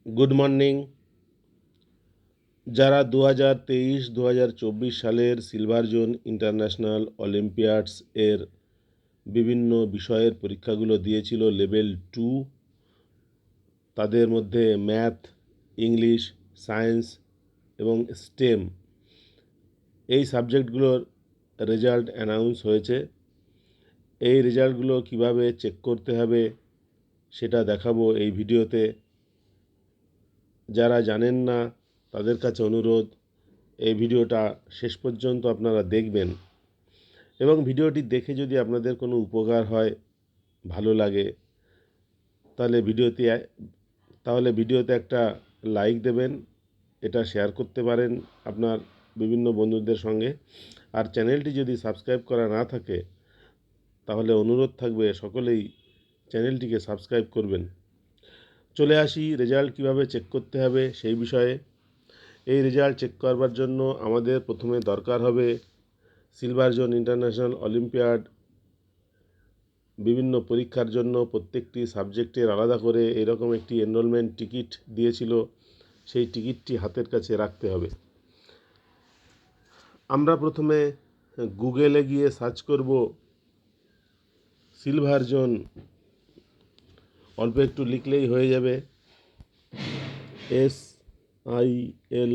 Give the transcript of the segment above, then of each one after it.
Good morning. যারা 2023-2024 সালের silver zone international অলিম্পিয়াডস এর বিভিন্ন বিষয়ের পরীক্ষাগুলো দিয়েছিল লেভেল 2, তাদের মধ্যে ম্যাথ, ইংলিশ, সায়েন্স এবং স্টেম এই সাবজেক্টগুলোর রেজাল্ট অ্যানাউন্স হয়েছে। এই রেজাল্টগুলো কিভাবে চেক করতে হবে সেটা দেখাবো এই ভিডিওতে। যারা জানেন না তাদের কাছে অনুরোধ, এই ভিডিওটা শেষ পর্যন্ত আপনারা দেখবেন এবং ভিডিওটি দেখে যদি আপনাদের কোনো উপকার হয়, ভালো লাগে, তাহলে ভিডিওতে একটা লাইক দেবেন, এটা শেয়ার করতে পারেন আপনার বিভিন্ন বন্ধুদের সঙ্গে। আর চ্যানেলটি যদি সাবস্ক্রাইব করা না থাকে তাহলে অনুরোধ থাকবে সকলেই চ্যানেলটিকে সাবস্ক্রাইব করবেন। চলে আসি রেজাল্ট কিভাবে চেক করতে হবে সেই বিষয়ে। এই রেজাল্ট চেক করবার জন্য আমাদের প্রথমে দরকার হবে সিলভার জোন ইন্টারন্যাশনাল অলিম্পিয়াড বিভিন্ন পরীক্ষার জন্য প্রত্যেকটি সাবজেক্টের আলাদা করে এরকম একটি এনরোলমেন্ট টিকিট দিয়েছিল, সেই টিকিটটি হাতের কাছে রাখতে হবে। আমরা প্রথমে গুগলে গিয়ে সার্চ করব সিলভার জোন, অল্প একটু লিখলেই হয়ে যাবে SILVER।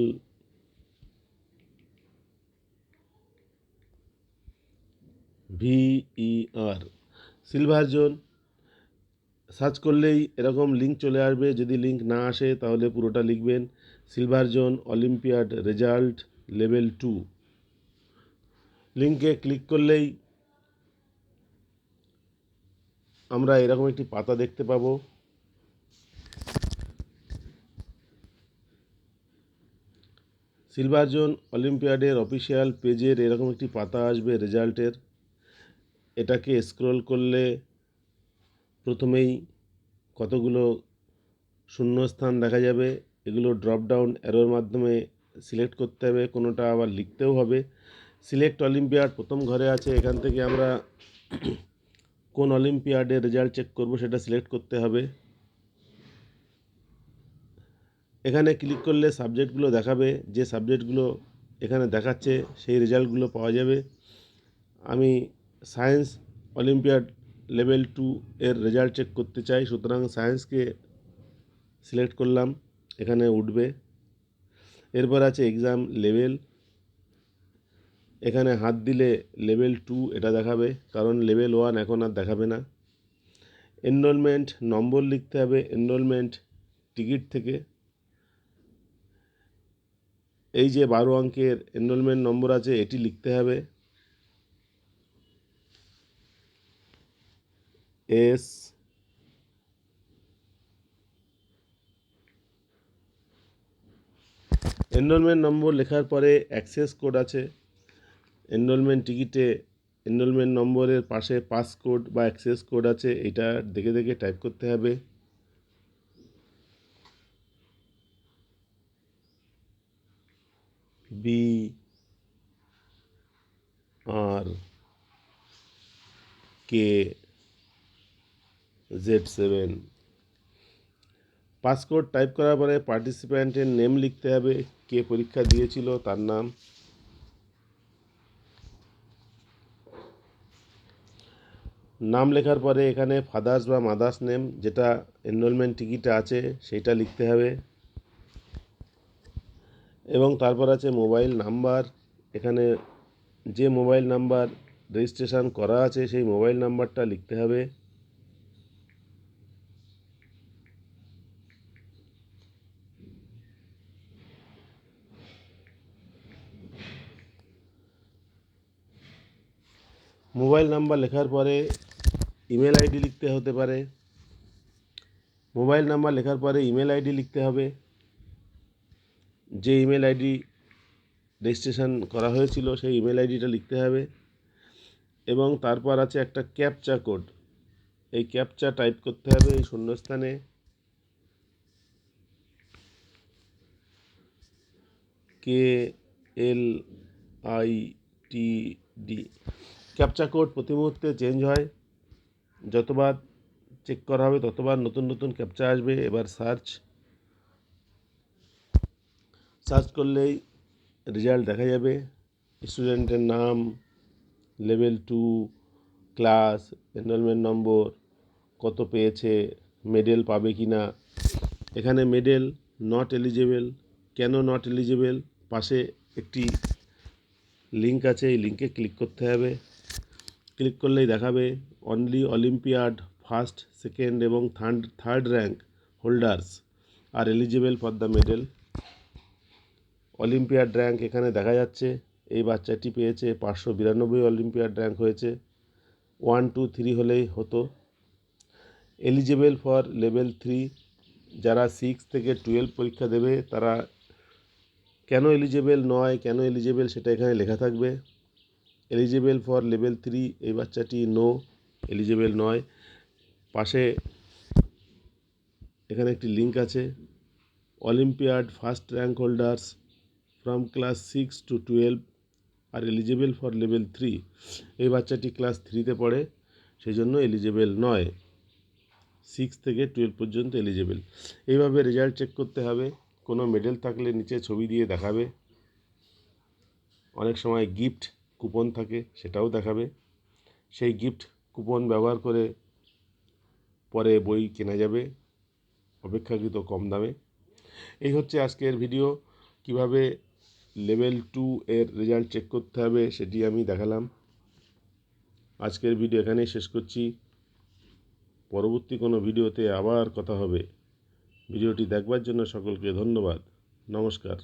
সিলভার জোন সার্চ করলেই এরকম লিঙ্ক চলে আসবে। যদি লিঙ্ক না আসে তাহলে পুরোটা লিখবেন silver zone olympiad result level 2। লিঙ্কে ক্লিক করলেই আমরা এরকম একটি পাতা দেখতে পাবো। সিলভার জোন অলিম্পিয়াডের অফিসিয়াল পেজের এরকম একটি পাতা আসবে রেজাল্টের। এটাকে স্ক্রল করলে প্রথমেই কতগুলো শূন্যস্থান দেখা যাবে। এগুলো ড্রপ ডাউন অ্যারোর মাধ্যমে সিলেক্ট করতে হবে, কোনোটা আবার লিখতেও হবে। সিলেক্ট অলিম্পিয়াড প্রথম ঘরে আছে, এখান থেকে আমরা কোন অলিম্পিয়াডের রেজাল্ট চেক করব সেটা সিলেক্ট করতে হবে। এখানে ক্লিক করলে সাবজেক্টগুলো দেখাবে, যে সাবজেক্টগুলো এখানে দেখাচ্ছে সেই রেজাল্টগুলো পাওয়া যাবে। আমি সায়েন্স অলিম্পিয়াড লেভেল 2 এর রেজাল্ট চেক করতে চাই, সুতরাং সায়েন্সকে সিলেক্ট করলাম, এখানে উঠবে। এরপর আছে এক্সাম লেভেল, এখানে হাত দিলে লেভেল 2 এটা দেখাবে, কারণ লেভেল 1 এখন আর দেখাবে না। এনরোলমেন্ট নম্বর লিখতে হবে এনরোলমেন্ট টিকিট থেকে। এই যে 12 অঙ্কের এনরোলমেন্ট নম্বর আছে এটি লিখতে হবে। এস এনরোলমেন্ট নম্বর লেখার পরে অ্যাক্সেস কোড আছে। এনরোলমেন্ট টিকিটে এনরোলমেন্ট নম্বরের পাশে পাস কোড বা অ্যাক্সেস কোড আছে, এটা দেখে দেখে টাইপ করতে হবে। BRKZ7 পাসকোড টাইপ করার পরে পার্টিসিপ্যান্টের নেম লিখতে হবে, কে পরীক্ষা দিয়েছিল তার নাম। নাম লেখার পরে এখানে ফাদার্স বা মাদার্স নেম যেটা এনরোলমেন্ট টিকিটে আছে সেইটা লিখতে হবে এবং তারপর আছে মোবাইল নাম্বার। এখানে যে মোবাইল নাম্বার রেজিস্ট্রেশন করা আছে সেই মোবাইল নাম্বারটা লিখতে হবে। মোবাইল নাম্বার লেখার পরে ইমেল আইডি লিখতে হতে পারে। মোবাইল নাম্বার লেখার পরে ইমেল আইডি লিখতে হবে, যে ইমেল আইডি রেজিস্ট্রেশন করা হয়েছিল সেই ইমেল আইডিটা লিখতে হবে এবং তারপর আছে একটা ক্যাপচা কোড, এই ক্যাপচা টাইপ করতে হবে এই শূন্যস্থানে। KLITD ক্যাপচা কোড প্রতি মুহূর্তে চেঞ্জ হয়, যতবার চেক করা হবে ততবার নতুন নতুন ক্যাপচা আসবে। এবার সার্চ সার্চ করলেই রেজাল্ট দেখা যাবে, স্টুডেন্টের নাম, লেভেল 2, ক্লাস, এনরোলমেন্ট নম্বর, কত পেয়েছে, মেডেল পাবে কি না। এখানে মেডেল নট এলিজেবল, কেন নট এলিজেবল, পাশে একটি লিঙ্ক আছে, এই লিঙ্কে ক্লিক করতে হবে। ক্লিক করলেই দেখাবে অনলি অলিম্পিয়াড ফার্স্ট, সেকেন্ড এবং third rank holders are eligible for the medal. Olympiad rank এখানে দেখা যাচ্ছে, এই বাচ্চাটি পেয়েছে 592 অলিম্পিয়াড র্যাঙ্ক হয়েছে, 1, 2, 3 হলেই হতো। এলিজিবল ফর লেভেল 3, যারা 6 থেকে 12 পরীক্ষা দেবে তারা কেন এলিজিবল নয়, কেন এলিজিবল সেটা এখানে লেখা থাকবে। এলিজিবল ফর লেভেল 3, এই বাচ্চাটি নো, এলিজিবল নয়। পাশে এখানে একটি লিঙ্ক আছে, olympiad first rank holders from class 6 to 12 are eligible for level 3, এই বাচ্চাটি ক্লাস 3তে পড়ে, সেই জন্য এলিজিবল নয়। 6 থেকে 12 পর্যন্ত এলিজিবল। এইভাবে রেজাল্ট চেক করতে হবে। কোনো মেডেল থাকলে নিচে ছবি দিয়ে দেখাবে, অনেক সময় গিফট কুপন থাকে সেটাও দেখাবে, সেই গিফট কুপন ব্যবহার করে পরে বই কেনা যাবে অপেক্ষাকৃত কম দামে। এই হচ্ছে আজকের ভিডিও, কিভাবে লেভেল 2 এর রেজাল্ট চেক করতে হবে সেটি আমি দেখালাম। আজকের ভিডিও এখানেই শেষ করছি, পরবর্তী কোনো ভিডিওতে আবার কথা হবে। ভিডিওটি দেখবার জন্য সকলকে ধন্যবাদ, নমস্কার।